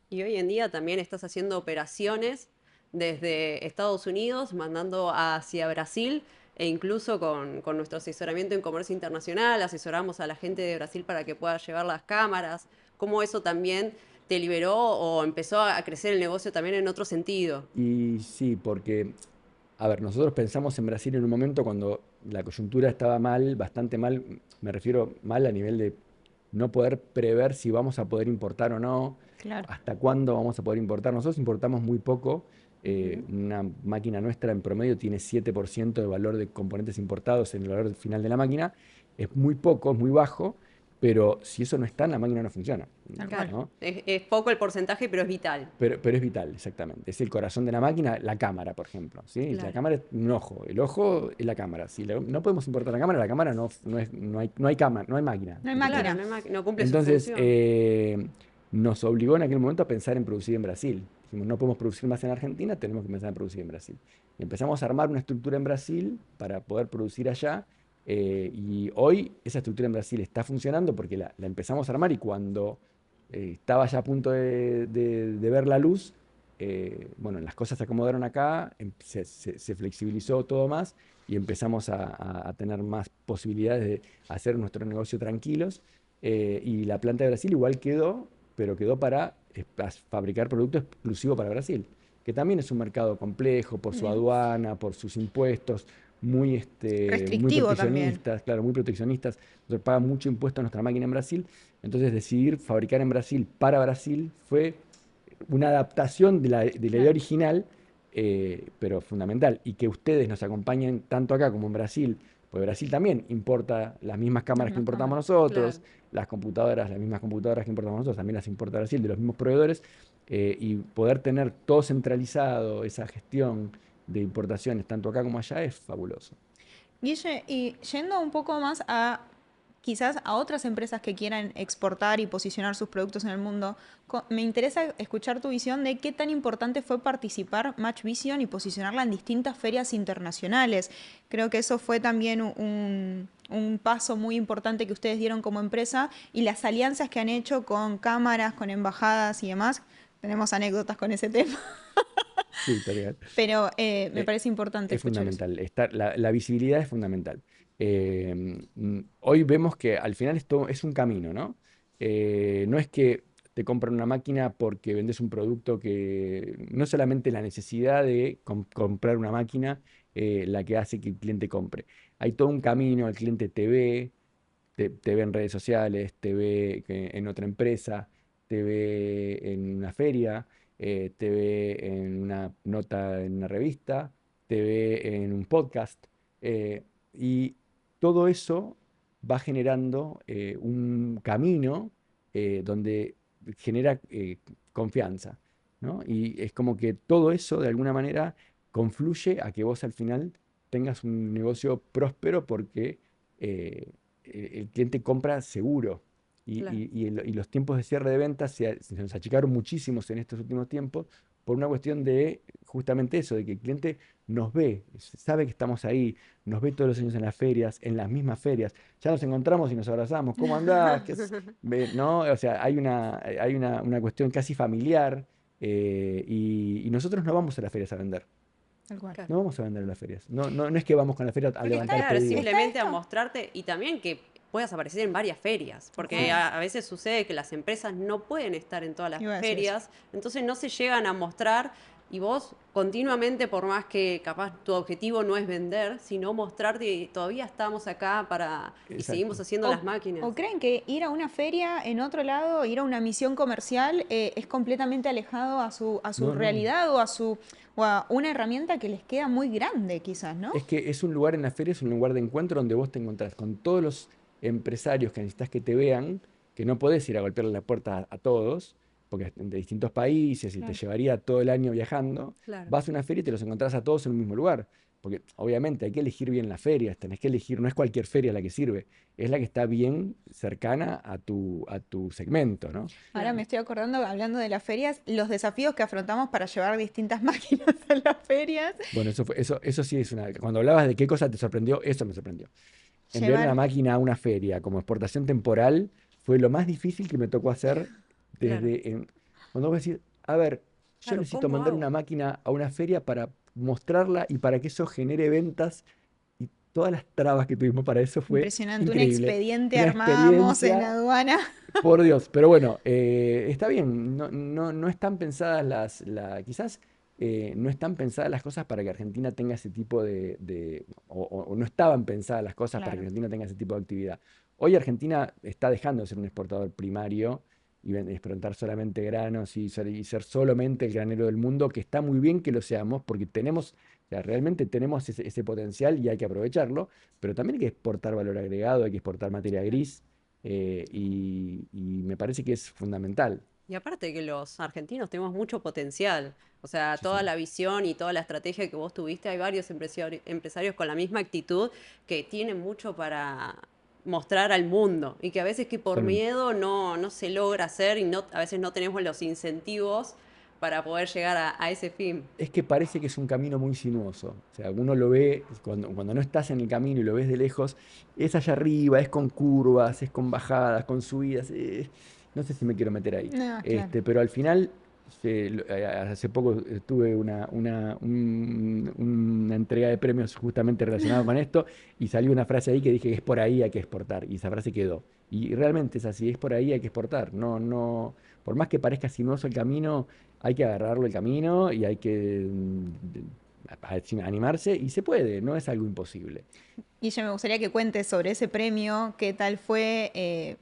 Y hoy en día también estás haciendo operaciones desde Estados Unidos, mandando hacia Brasil, e incluso con nuestro asesoramiento en comercio internacional, asesoramos a la gente de Brasil para que pueda llevar las cámaras. ¿Cómo eso también te liberó o empezó a crecer el negocio también en otro sentido? Y sí, porque, a ver, nosotros pensamos en Brasil en un momento cuando la coyuntura estaba mal, bastante mal, me refiero mal a nivel de no poder prever si vamos a poder importar o no, Claro. hasta cuándo vamos a poder importar. Nosotros importamos muy poco, Ujú. una máquina nuestra en promedio tiene 7% de valor de componentes importados en el valor final de la máquina, es muy poco, es muy bajo, pero si eso no está, la máquina no funciona, Tal Claro, cual. ¿no? es poco el porcentaje, pero es vital. Pero es vital, exactamente. Es el corazón de la máquina, la cámara, por ejemplo, ¿sí? La Claro. cámara es un ojo, el ojo es la cámara. Si no podemos importar la cámara no hay cámara, no hay máquina No hay que te Claro, corra. máquina. no cumple su Entonces, función. nos obligó en aquel momento a pensar en producir en Brasil. Dijimos, no podemos producir más en Argentina, tenemos que empezar a producir en Brasil. Y empezamos a armar una estructura en Brasil para poder producir allá. Y hoy esa estructura en Brasil está funcionando porque la empezamos a armar y cuando estaba ya a punto de ver la luz, bueno, las cosas se acomodaron acá, se flexibilizó todo más y empezamos a tener más posibilidades de hacer nuestro negocio tranquilos. Y la planta de Brasil igual quedó, pero quedó para fabricar productos exclusivos para Brasil, que también es un mercado complejo por su Bien. aduana, por sus impuestos, muy Restrictivo también. proteccionistas, claro, muy proteccionistas. Entonces paga mucho impuesto a nuestra máquina en Brasil. Entonces decidir fabricar en Brasil para Brasil fue una adaptación de la idea Claro. original, pero fundamental. Y que ustedes nos acompañen tanto acá como en Brasil, porque Brasil también importa las mismas Las cámaras que mismas importamos cámaras. nosotros, Claro. las mismas computadoras que importamos nosotros, también las importa Brasil, de los mismos proveedores, y poder tener todo centralizado, esa gestión de importaciones, tanto acá como allá, es fabuloso. Guille, y yendo un poco más a quizás a otras empresas que quieran exportar y posicionar sus productos en el mundo, me interesa escuchar tu visión de qué tan importante fue participar Match Vision y posicionarla en distintas ferias internacionales. Creo que eso fue también un paso muy importante que ustedes dieron como empresa y las alianzas que han hecho con cámaras, con embajadas y demás. Tenemos anécdotas con ese tema, Sí, tal cual. pero me Eh, parece importante Es escuchar eso. fundamental, la visibilidad es fundamental. Hoy vemos que al final esto es un camino, ¿no? No es que te compran una máquina porque vendes un producto que no solamente la necesidad de comprar una máquina la que hace que el cliente compre. Hay todo un camino, el cliente te ve en redes sociales, te ve en otra empresa, te ve en una feria, te ve en una nota en una revista, te ve en un podcast, y todo eso va generando un camino donde genera confianza. ¿no? Y es como que todo eso, de alguna manera, confluye a que vos al final tengas un negocio próspero porque el cliente compra seguro. Claro. Y los tiempos de cierre de ventas se nos achicaron muchísimos en estos últimos tiempos por una cuestión de justamente eso, de que el cliente nos ve, sabe que estamos ahí, nos ve todos los años en las ferias, en las mismas ferias. Ya nos encontramos y nos abrazamos. ¿Cómo andás? ¿No? O sea, hay una cuestión casi familiar, y nosotros no vamos a las ferias a vender. Tal cual. Claro. No vamos a vender en las ferias. No, no, no es que vamos con la feria a Porque levantar Claro, pedidos. está simplemente a esto. mostrarte y también que puedas aparecer en varias ferias, porque Sí. a veces sucede que las empresas no pueden estar en todas las Iba a decir eso. ferias, entonces no se llegan a mostrar y vos continuamente, por más que capaz tu objetivo no es vender, sino mostrarte y todavía estamos acá y seguimos Exacto. haciendo las O máquinas. creen que ir a una feria en otro lado, ir a una misión comercial, es completamente alejado a su No, no. realidad o a una herramienta que les queda muy grande, quizás, ¿no? Es que es un lugar en la feria, es un lugar de encuentro donde vos te encontrás con todos los empresarios que necesitas que te vean, que no podés ir a golpearle la puerta a todos, porque es de distintos países y te Claro. llevaría todo el año viajando. Claro. Vas a una feria y te los encontrás a todos en un mismo lugar. Porque obviamente hay que elegir bien las ferias, tenés que elegir, no es cualquier feria la que sirve, es la que está bien cercana a tu segmento, ¿no? Ahora Claro. me estoy acordando, hablando de las ferias, los desafíos que afrontamos para llevar distintas máquinas a las ferias. Bueno, eso sí es una. Cuando hablabas de qué cosa te sorprendió, eso me sorprendió. Enviar una Llevar, máquina a una feria como exportación temporal fue lo más difícil que me tocó hacer Claro. cuando vos decís, a ver, yo Claro, necesito ¿cómo mandar hago? una máquina a una feria para mostrarla y para que eso genere ventas y todas las trabas que tuvimos para eso fue impresionante, un increíble. expediente Una armábamos en experiencia, aduana. por Dios, pero bueno, está bien, no, no, no están pensadas quizás no están pensadas las cosas para que Argentina tenga ese tipo o no estaban pensadas las cosas para que Claro. Argentina tenga ese tipo de actividad. Hoy Argentina está dejando de ser un exportador primario y exportar solamente granos y ser solamente el granero del mundo, que está muy bien que lo seamos porque o sea, realmente tenemos ese potencial y hay que aprovecharlo, pero también hay que exportar valor agregado, hay que exportar materia gris, y me parece que es fundamental. Y aparte que los argentinos tenemos mucho potencial. O sea, toda Muchísimo. la visión y toda la estrategia que vos tuviste, hay varios empresarios con la misma actitud que tienen mucho para mostrar al mundo y que a veces que por Totalmente. miedo no se logra hacer y a veces no tenemos los incentivos para poder llegar a ese fin. Es que parece que es un camino muy sinuoso. O sea, uno lo ve, cuando no estás en el camino y lo ves de lejos, es allá arriba, es con curvas, es con bajadas, con subidas. No sé si me quiero meter ahí. No, claro. Pero al final, hace poco tuve una entrega de premios justamente relacionada con esto y salió una frase ahí que dije que es por ahí hay que exportar. Y esa frase quedó. Y realmente es así, es por ahí hay que exportar. No, no, por más que parezca sinuoso el camino, hay que agarrarlo el camino y hay que animarse y se puede, no es algo imposible. Y yo me gustaría que cuentes sobre ese premio, qué tal fue.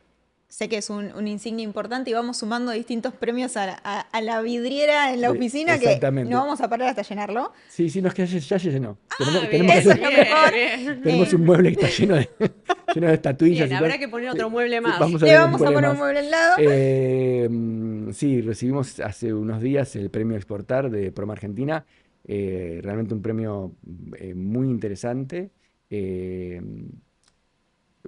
Sé que es un insignia importante y vamos sumando distintos premios a la vidriera en la oficina que no Exactamente. vamos a parar hasta llenarlo. Sí, sí, no, es que ya se llenó. Ah, Tenemos que bien, Eso es hacer, lo bien, mejor. bien. tenemos un mueble que está lleno de estatuillas Bien, y cosas. habrá que poner Sí, otro mueble sí, más. vamos a Le ver un vamos a mueble poner un más. mueble al lado. Sí, recibimos hace unos días el premio Exportar de Proma Argentina. Realmente un premio muy interesante. eh,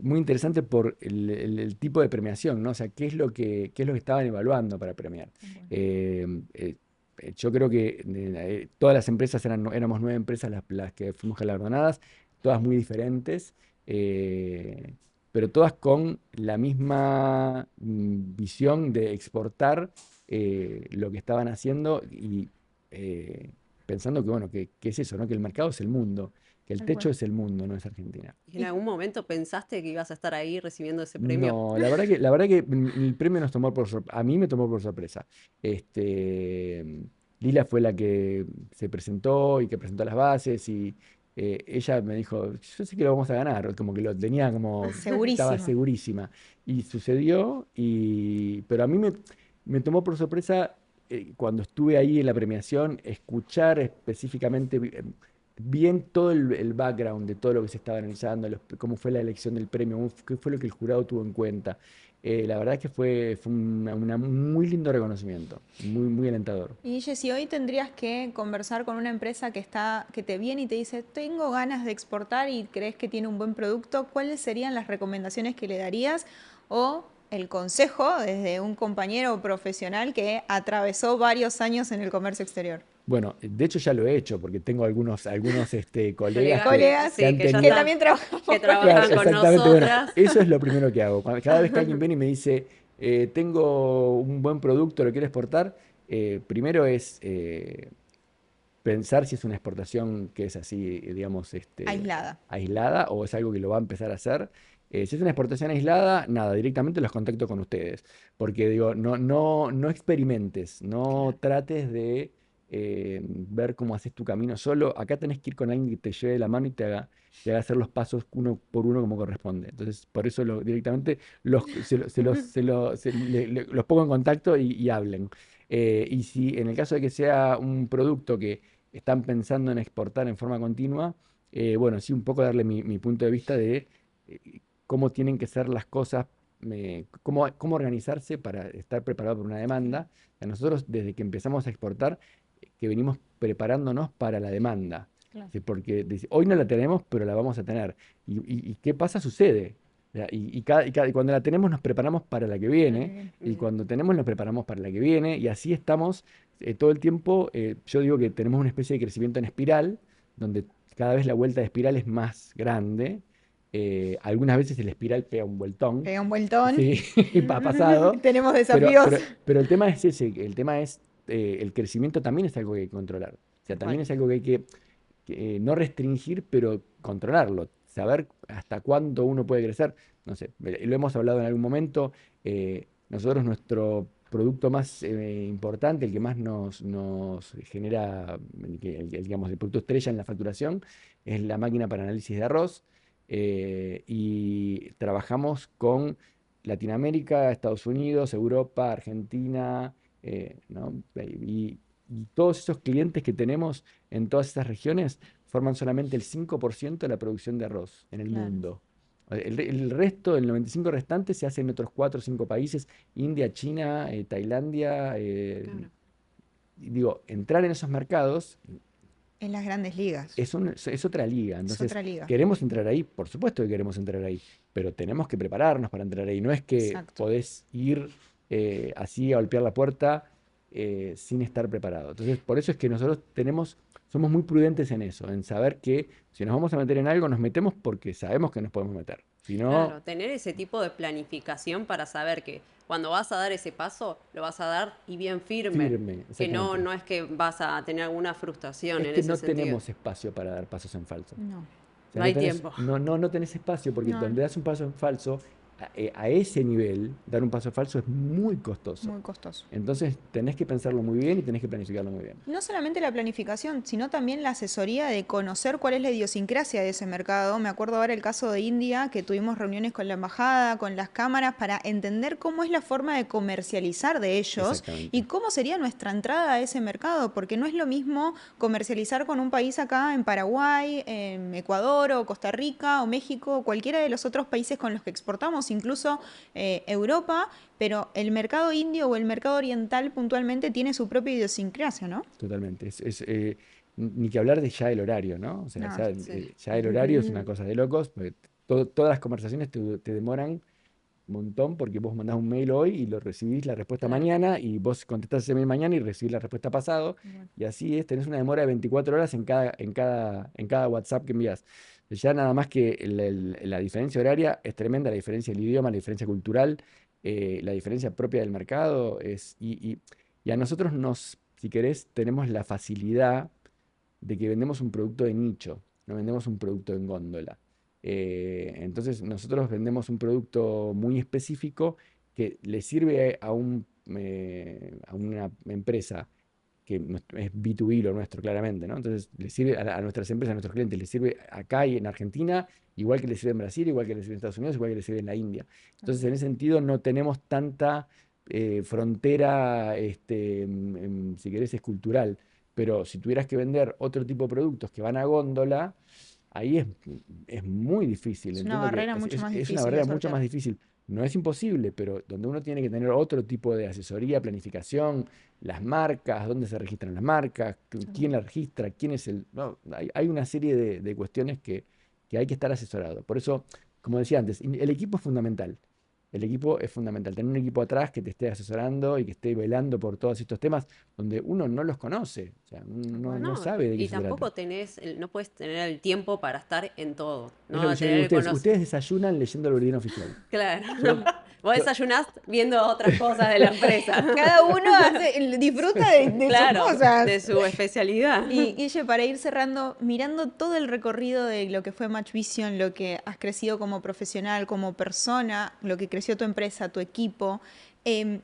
Muy interesante por el tipo de premiación, ¿no? O sea, qué es lo que estaban evaluando para premiar. Eh, eh, yo creo que todas las empresas éramos 9 empresas las que fuimos galardonadas, todas muy diferentes, eh, pero todas con la misma visión de exportar lo que estaban haciendo y eh, pensando que, bueno, que es eso, ¿no? Que el mercado es el mundo, que el Tal cual. techo es el mundo, no es Argentina. ¿En algún momento pensaste que ibas a estar ahí recibiendo ese premio? No, la verdad que el premio nos tomó a mí me tomó por sorpresa. Lila fue la que se presentó y que presentó las bases y ella me dijo, yo sé que lo vamos a ganar, como que lo tenía estaba Segurísimo. segurísima. Y sucedió, pero a mí me tomó por sorpresa cuando estuve ahí en la premiación, escuchar específicamente bien todo el background de todo lo que se estaba analizando, cómo fue la elección del premio, qué fue lo que el jurado tuvo en cuenta. La verdad es que fue un muy lindo reconocimiento, muy, muy alentador. Y Guille, si hoy tendrías que conversar con una empresa que te viene y te dice, tengo ganas de exportar y crees que tiene un buen producto, ¿cuáles serían las recomendaciones que le darías o el consejo desde un compañero profesional que atravesó varios años en el comercio exterior? Bueno, de hecho ya lo he hecho porque tengo algunos colegas Colegas que, que, Colegas que sí, han que ya que tenido. están, también trabajamos que con Claro, trabajan con ellos. exactamente. Bueno, nosotras. eso es lo primero que hago. Cada vez que alguien viene y me dice, tengo un buen producto, lo quiero exportar, primero es pensar si es una exportación que es así, digamos, Aislada. aislada o es algo que lo va a empezar a hacer. Si es una exportación aislada, nada, directamente los contacto con ustedes. Porque digo, no experimentes, no Claro. trates de ver cómo haces tu camino solo. Acá tenés que ir con alguien que te lleve la mano y te haga hacer los pasos uno por uno como corresponde. Entonces, por eso directamente los pongo en contacto y hablen. Y si en el caso de que sea un producto que están pensando en exportar en forma continua, bueno, sí, un poco darle mi punto de vista de cómo tienen que ser las cosas, cómo organizarse para estar preparado para una demanda. A nosotros, desde que empezamos a exportar, que venimos preparándonos para la demanda. Claro. ¿Sí? Porque hoy no la tenemos, pero la vamos a tener. ¿Y qué pasa? Sucede. O sea, y cuando la tenemos nos preparamos para la que Para que viene, viene. y Ujú. cuando tenemos nos preparamos para la que viene, y así estamos todo el tiempo. Yo digo que tenemos una especie de crecimiento en espiral, donde cada vez la vuelta de espiral es más grande. Algunas veces el espiral pega un vueltón, Pega un vueltón. sí, ha pasado, Tenemos pero, desafíos. pero, pero el tema es ese, el tema es el crecimiento también es algo que hay que controlar. O sea, Tal también cual. es algo que hay que no restringir, pero controlarlo. Saber hasta cuánto uno puede crecer. No sé, lo hemos hablado en algún momento. Nosotros, nuestro producto más importante, el que más nos genera, digamos, el producto estrella en la facturación, es la máquina para análisis de arroz. Y trabajamos con Latinoamérica, Estados Unidos, Europa, Argentina, ¿no? Y todos esos clientes que tenemos en todas estas regiones forman solamente el 5% de la producción de arroz en el Claro. mundo. El resto, el 95% restante, se hace en otros 4 o 5 países: India, China, Tailandia. Claro. Y digo, entrar en esos mercados En las grandes ligas. es otra liga. Es Entonces, otra liga. ¿queremos entrar ahí? Por supuesto que queremos entrar ahí, pero tenemos que prepararnos para entrar ahí. No es que Exacto. podés ir así a golpear la puerta sin estar preparado. Entonces, por eso es que nosotros somos muy prudentes en eso, en saber que si nos vamos a meter en algo, nos metemos porque sabemos que nos podemos meter. Si no, Claro, tener ese tipo de planificación para saber que cuando vas a dar ese paso, lo vas a dar y bien firme, firme, que no, exactamente. no es que vas a tener alguna frustración Es en que ese no sentido. tenemos espacio para dar pasos en falso. No. O sea, No hay tiempo. no tenés espacio porque No, donde das un paso en falso, a ese nivel, dar un paso en falso es muy costoso. muy costoso. Entonces tenés que pensarlo muy bien y tenés que planificarlo muy bien. No solamente la planificación, sino también la asesoría de conocer cuál es la idiosincrasia de ese mercado. Me acuerdo ahora el caso de India, que tuvimos reuniones con la embajada, con las cámaras, para entender cómo es la forma de comercializar de ellos y Exactamente. cómo sería nuestra entrada a ese mercado, porque no es lo mismo comercializar con un país acá en Paraguay, en Ecuador o Costa Rica o México o cualquiera de los otros países con los que exportamos, incluso Europa, pero el mercado indio o el mercado oriental puntualmente tiene su propia idiosincrasia, ¿no? Totalmente. Ni que hablar de ya el horario, ¿no? O sea, No, Sí. ya el horario es una cosa de locos, porque todas las conversaciones te demoran un montón porque vos mandás un mail hoy y lo recibís la respuesta Claro. mañana y vos contestás ese mail mañana y recibís la respuesta pasado. bueno, Y así es, tenés una demora de 24 horas en cada WhatsApp que envías. Ya nada más que la diferencia horaria es tremenda, la diferencia del idioma, la diferencia cultural, la diferencia propia del mercado y a nosotros si querés, tenemos la facilidad de que vendemos un producto de nicho, no vendemos un producto en góndola. Entonces nosotros vendemos un producto muy específico que le sirve a una empresa que es B2B lo nuestro, claramente, ¿no? Entonces le sirve a nuestras empresas, a nuestros clientes, les sirve acá y en Argentina, igual que les sirve en Brasil, igual que les sirve en Estados Unidos, igual que les sirve en la India. Entonces, en ese sentido, no tenemos tanta frontera, si querés, es cultural. Pero si tuvieras que vender otro tipo de productos que van a góndola, ahí es muy difícil. es una Entiendo que barrera mucho más es una difícil de barrera mucho más sortear. difícil. No es imposible, pero donde uno tiene que tener otro tipo de asesoría, planificación, las marcas, dónde se registran las marcas, quién las registra, quién es el... No, hay una serie de cuestiones que hay que estar asesorado. Por eso, como decía antes, el equipo es fundamental. El equipo es fundamental. Tener un equipo atrás que te esté asesorando y que esté velando por todos estos temas donde uno no los conoce. O sea, uno no No, sabe de qué y se trata. tampoco no puedes tener el tiempo para estar en todo, Es lo que ¿no? yo le digo Tener a el ustedes. conocimiento. Ustedes desayunan leyendo el boletín oficial. Claro, Yo, vos yo, desayunás viendo otras cosas de la empresa. Cada uno disfruta de sus Claro, de cosas. su especialidad. Y Guille, para ir cerrando, mirando todo el recorrido de lo que fue Match Vision, lo que has crecido como profesional, como persona, lo que creció tu empresa, tu equipo, em,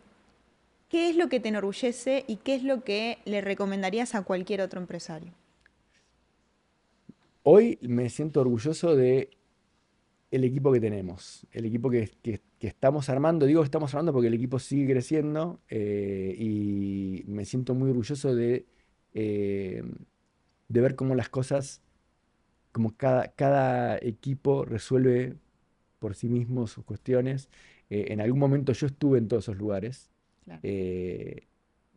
¿qué es lo que te enorgullece y qué es lo que le recomendarías a cualquier otro empresario? hoy me siento orgulloso de el equipo que tenemos, el equipo que estamos armando. Digo que estamos armando porque el equipo sigue creciendo y me siento muy orgulloso eh, de ver cómo las cosas, como cada equipo resuelve por sí mismo sus cuestiones. En algún momento yo estuve en todos esos lugares Claro. eh,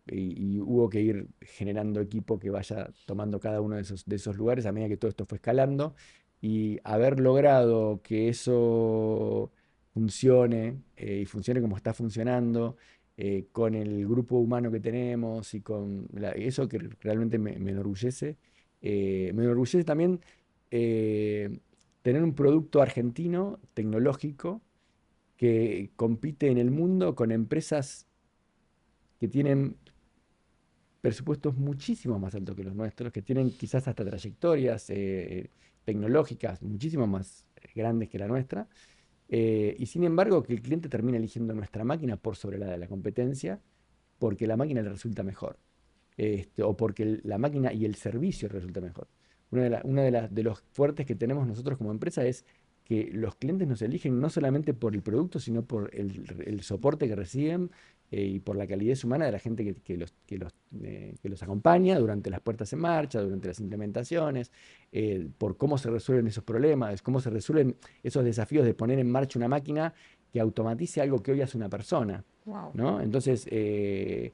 y hubo que ir generando equipo que vaya tomando cada uno de esos lugares a medida que todo esto fue escalando y haber logrado que eso funcione y funcione como está funcionando. Con el grupo humano que tenemos y con eso que realmente me enorgullece. Me enorgullece también eh, tener un producto argentino tecnológico que compite en el mundo con empresas que tienen presupuestos muchísimo más altos que los nuestros, que tienen quizás hasta trayectorias tecnológicas muchísimo más grandes que la nuestra, y sin embargo que el cliente termina eligiendo nuestra máquina por sobre la de la competencia, porque la máquina le resulta mejor, o porque la máquina y el servicio resulta mejor. De los fuertes que tenemos nosotros como empresa es que los clientes nos eligen no solamente por el producto, sino por el soporte que reciben y por la calidez humana de la gente que los acompaña durante las puertas en marcha, durante las implementaciones, por cómo se resuelven esos problemas, cómo se resuelven esos desafíos de poner en marcha una máquina que automatice algo que hoy hace una persona, Wow. ¿no? Entonces, ahí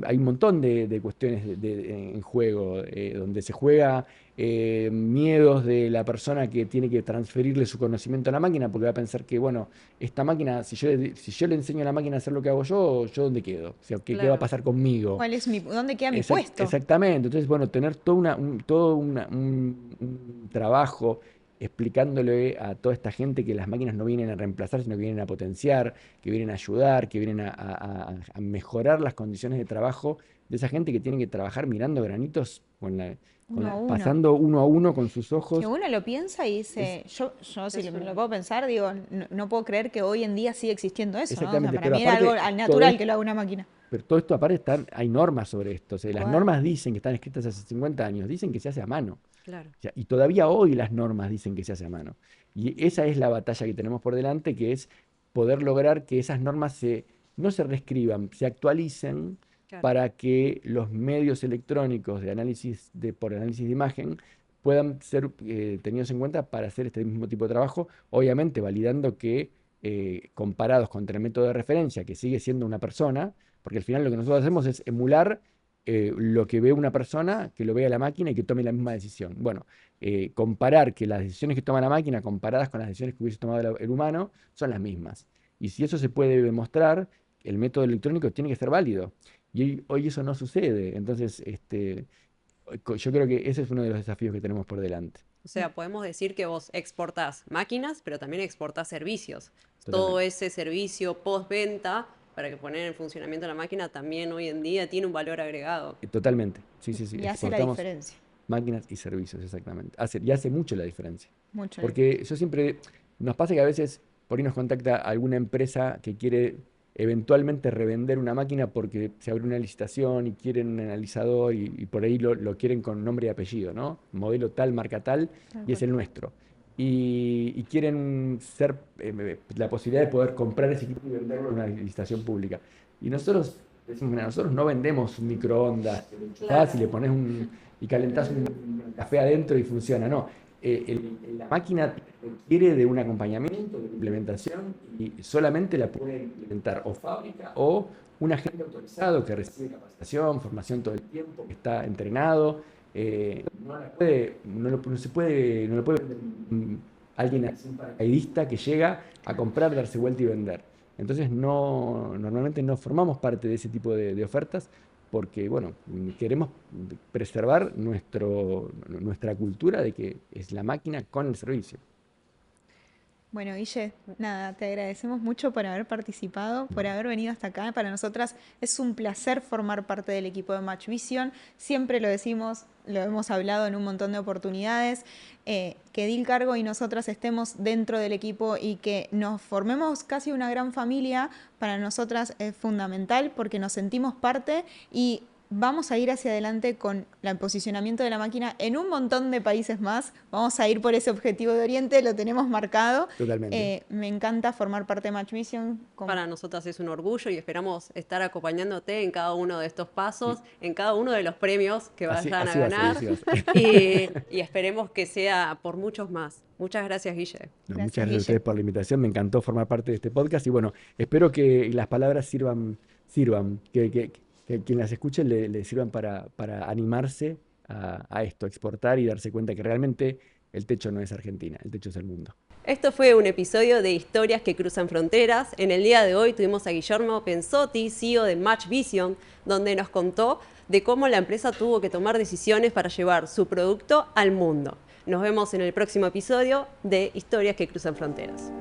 hay un montón de cuestiones en juego, donde se juega miedos de la persona que tiene que transferirle su conocimiento a la máquina, porque va a pensar que, bueno, esta máquina, si yo le enseño a la máquina a hacer lo que hago yo ¿dónde quedo? O sea, ¿qué va a Claro. pasar conmigo? ¿Dónde queda mi puesto? Exactamente. Entonces, bueno, tener todo un trabajo explicándole a toda esta gente que las máquinas no vienen a reemplazar, sino que vienen a potenciar, que vienen a ayudar, que vienen a mejorar las condiciones de trabajo de esa gente que tiene que trabajar mirando granitos, Uno a uno. pasando uno a uno con sus Que ojos. uno lo piensa y Es, dice, yo si Es lo una- puedo pensar, digo, no puedo creer que hoy en día sigue existiendo eso, ¿no? O sea, exactamente, para pero mí era algo aparte, al todo natural esto, que lo haga una máquina. pero todo esto aparte hay normas sobre esto. O sea, las Wow. normas dicen que están escritas hace 50 años, dicen que se hace a mano. Claro. O sea, y todavía hoy las normas dicen que se hace a mano. Y esa es la batalla que tenemos por delante, que es poder lograr que esas normas no se reescriban, se actualicen Claro. para que los medios electrónicos por análisis de imagen puedan ser tenidos en cuenta para hacer este mismo tipo de trabajo, obviamente validando que comparados contra el método de referencia, que sigue siendo una persona, porque al final lo que nosotros hacemos es emular lo que ve una persona, que lo vea la máquina y que tome la misma decisión. Bueno, comparar que las decisiones que toma la máquina comparadas con las decisiones que hubiese tomado el humano son las mismas. Y si eso se puede demostrar, el método electrónico tiene que ser válido. Y hoy eso no sucede. Entonces, yo creo que ese es uno de los desafíos que tenemos por delante. O sea, podemos decir que vos exportás máquinas, pero también exportás servicios. Todo Totalmente. ese servicio postventa para que poner en funcionamiento la máquina también hoy en día tiene un valor agregado. Totalmente. Sí, sí, sí. Y hace la Exportamos diferencia. máquinas y servicios, exactamente. Y hace mucho la diferencia. Mucho la diferencia. Porque nos pasa que a veces por ahí nos contacta alguna empresa que quiere eventualmente revender una máquina porque se abre una licitación y quieren un analizador y por ahí lo quieren con nombre y apellido, ¿no? Modelo tal, marca tal, Tal y es cual. el nuestro. Y quieren la posibilidad de poder comprar ese equipo y venderlo en una licitación pública. Y nosotros decimos, mira, nosotros no vendemos un microondas, que lo enchufás y le pones y calentás un café adentro y funciona. No, la máquina requiere de un acompañamiento, de una implementación, y solamente la puede implementar o fábrica o un agente autorizado que recibe capacitación, formación todo el tiempo, que está entrenado. No se puede, no lo puede vender alguien así, un paracaidista que llega a comprar, darse vuelta y vender. Entonces normalmente no formamos parte de ese tipo de ofertas porque, bueno, queremos preservar nuestra cultura de que es la máquina con el servicio. Bueno, Guille, nada, te agradecemos mucho por haber participado, por haber venido hasta acá. Para nosotras es un placer formar parte del equipo de Match Vision. Siempre lo decimos, lo hemos hablado en un montón de oportunidades, que Dil Cargo y nosotras estemos dentro del equipo y que nos formemos casi una gran familia, para nosotras es fundamental porque nos sentimos parte y vamos a ir hacia adelante con el posicionamiento de la máquina en un montón de países más. Vamos a ir por ese objetivo de Oriente, lo tenemos marcado. Totalmente. Me encanta formar parte de Match Vision. Para nosotras es un orgullo y esperamos estar acompañándote en cada uno de estos pasos, en cada uno de los premios que vayan a ganar. Y esperemos que sea por muchos más. Muchas gracias, Guille. Muchas gracias a ustedes por la invitación. Me encantó formar parte de este podcast y bueno, espero que las palabras sirvan, que quien las escuche le sirvan para animarse a esto, a exportar y darse cuenta que realmente el techo no es Argentina, el techo es el mundo. Esto fue un episodio de Historias que cruzan fronteras. En el día de hoy tuvimos a Guillermo Pensotti, CEO de Match Vision, donde nos contó de cómo la empresa tuvo que tomar decisiones para llevar su producto al mundo. Nos vemos en el próximo episodio de Historias que cruzan fronteras.